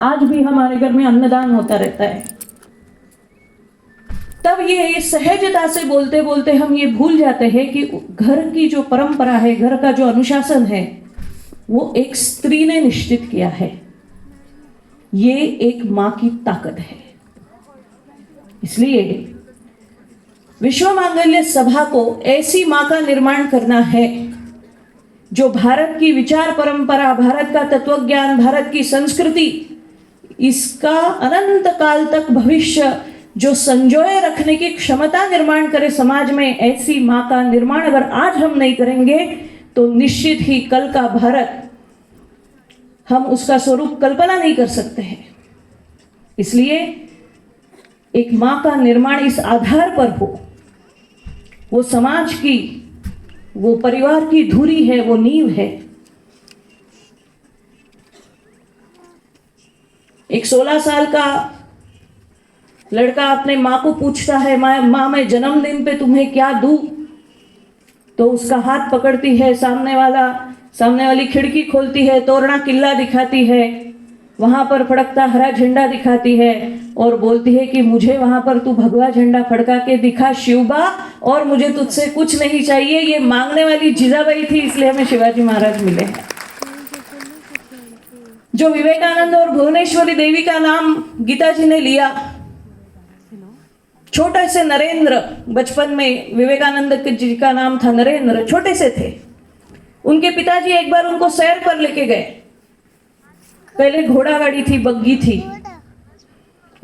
आज भी हमारे घर में अन्नदान होता रहता है। तब ये सहजता से बोलते बोलते हम ये भूल जाते हैं कि घर की जो परंपरा है, घर का जो अनुशासन है, वो एक स्त्री ने निश्चित किया है। ये एक मां की ताकत है। इसलिए विश्व मांगल्य सभा को ऐसी मां का निर्माण करना है जो भारत की विचार परंपरा, भारत का तत्वज्ञान, भारत की संस्कृति, इसका अनंत काल तक भविष्य जो संजोए रखने की क्षमता निर्माण करे समाज में। ऐसी मां का निर्माण अगर आज हम नहीं करेंगे तो निश्चित ही कल का भारत हम उसका स्वरूप कल्पना नहीं कर सकते हैं। इसलिए एक मां का निर्माण इस आधार पर हो, वो समाज की, वो परिवार की धुरी है, वो नींव है। एक 16 साल का लड़का अपने माँ को पूछता है, माँ मैं जन्मदिन पे तुम्हें क्या दूं? तो उसका हाथ पकड़ती है, सामने वाली खिड़की खोलती है, तोरणा किल्ला दिखाती है, वहां पर फड़कता हरा झंडा दिखाती है और बोलती है कि मुझे वहां पर तू भगवा झंडा फड़का के दिखा शिवबा, और मुझे तुझसे कुछ नहीं चाहिए। ये मांगने वाली जीजाबाई थी, इसलिए हमें शिवाजी महाराज मिले। जो विवेकानंद और भुवनेश्वरी देवी का नाम गीता जी ने लिया, छोटे से नरेंद्र, बचपन में विवेकानंद जी का नाम था नरेंद्र, छोटे से थे। उनके पिताजी एक बार उनको सैर पर लेके गए। पहले घोड़ा गाड़ी थी, बग्गी थी,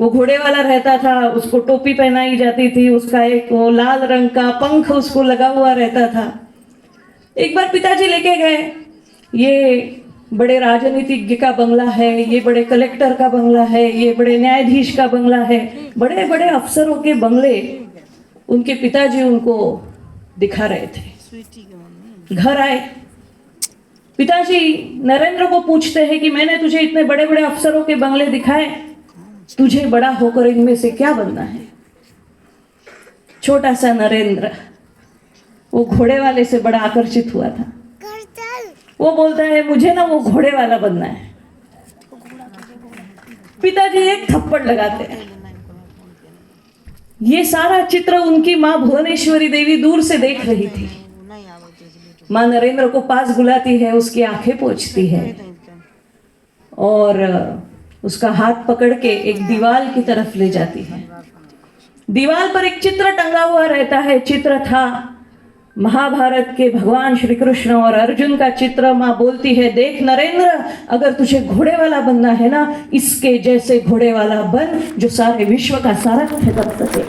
वो घोड़े वाला रहता था, उसको टोपी पहनाई जाती थी, उसका एक वो लाल रंग का पंख उसको लगा हुआ रहता था। एक बार पिताजी लेके गए, ये बड़े राजनीतिज्ञ का बंगला है, ये बड़े कलेक्टर का बंगला है, ये बड़े न्यायाधीश का बंगला है, बड़े बड़े अफसरों के बंगले उनके पिताजी उनको दिखा रहे थे। घर आए, पिताजी नरेंद्र को पूछते हैं कि मैंने तुझे इतने बड़े बड़े अफसरों के बंगले दिखाए, तुझे बड़ा होकर इनमें से क्या बनना है? छोटा सा नरेंद्र वो घोड़े वाले से बड़ा आकर्षित हुआ था। वो बोलता है मुझे ना वो घोड़े वाला बनना है। पिताजी एक थप्पड़ लगाते हैं। ये सारा चित्र उनकी मां भुवनेश्वरी देवी दूर से देख रही थी। मां नरेंद्र को पास बुलाती है, उसकी आंखें पोंछती है और उसका हाथ पकड़ के एक दीवार की तरफ ले जाती है। दीवार पर एक चित्र टंगा हुआ रहता है। चित्र था महाभारत के भगवान श्री कृष्ण और अर्जुन का चित्र। मां बोलती है, देख नरेंद्र, अगर तुझे घोड़े वाला बनना है ना, इसके जैसे घोड़े वाला बन जो सारे विश्व का सारथ्य कर सके।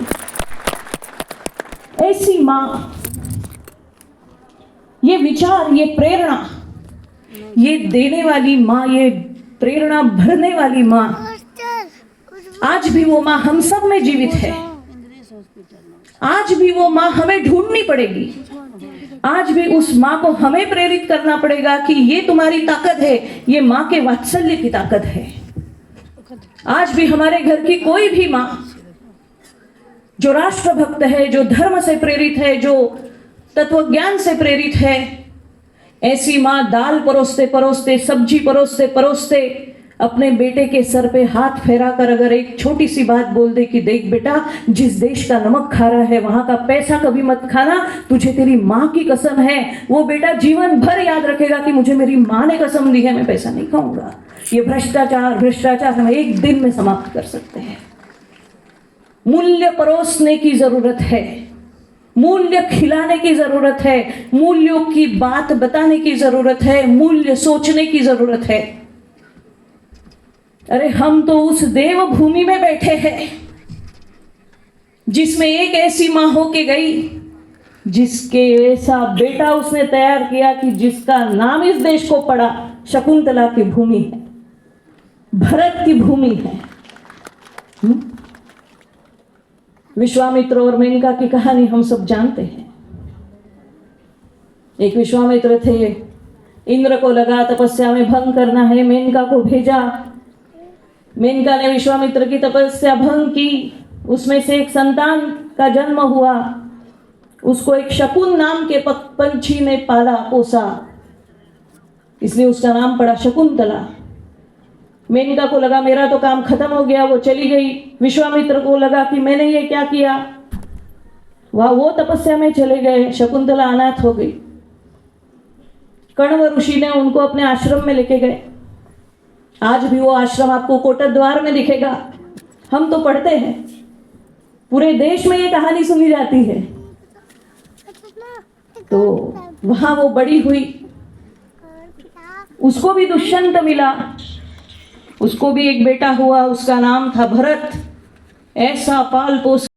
ऐसी मां, ये विचार, ये प्रेरणा, ये देने वाली मां, ये प्रेरणा भरने वाली मां, आज भी वो मां हम सब में जीवित है। आज भी वो मां हमें ढूंढनी पड़ेगी। आज भी उस मां को हमें प्रेरित करना पड़ेगा कि ये तुम्हारी ताकत है, ये मां के वात्सल्य की ताकत है। आज भी हमारे घर की कोई भी मां जो राष्ट्रभक्त है, जो धर्म से प्रेरित है, जो तत्वज्ञान से प्रेरित है, ऐसी मां दाल परोसते परोसते, सब्जी परोसते परोसते अपने बेटे के सर पे हाथ फेरा कर अगर एक छोटी सी बात बोल दे कि देख बेटा, जिस देश का नमक खा रहा है वहां का पैसा कभी मत खाना, तुझे तेरी माँ की कसम है, वो बेटा जीवन भर याद रखेगा कि मुझे मेरी माँ ने कसम दी है, मैं पैसा नहीं खाऊंगा। ये भ्रष्टाचार हम एक दिन में समाप्त कर सकते हैं। मूल्य परोसने की जरूरत है, मूल्य खिलाने की जरूरत है, मूल्यों की बात बताने की जरूरत है, मूल्य सोचने की जरूरत है। अरे हम तो उस देवभूमि में बैठे हैं जिसमें एक ऐसी मां होके गई जिसके ऐसा बेटा उसने तैयार किया कि जिसका नाम इस देश को पड़ा, शकुंतला की भूमि है, भरत की भूमि है। विश्वामित्र और मेनका की कहानी हम सब जानते हैं। एक विश्वामित्र थे, इंद्र को लगा तपस्या में भंग करना है, मेनका को भेजा। मेनका ने विश्वामित्र की तपस्या भंग की, उसमें से एक संतान का जन्म हुआ। उसको एक शकुन नाम के पंछी ने पाला पोसा, इसलिए उसका नाम पड़ा शकुंतला। मेनका को लगा मेरा तो काम खत्म हो गया, वो चली गई। विश्वामित्र को लगा कि मैंने ये क्या किया, वो तपस्या में चले गए। शकुंतला अनाथ हो गई। कण्व ऋषि ने उनको अपने आश्रम में लेके गए। आज भी वो आश्रम आपको कोटद्वार में दिखेगा। हम तो पढ़ते हैं, पूरे देश में ये कहानी सुनी जाती है। तो वहां वो बड़ी हुई, उसको भी दुष्यंत मिला, उसको भी एक बेटा हुआ, उसका नाम था भरत। ऐसा पाल पोस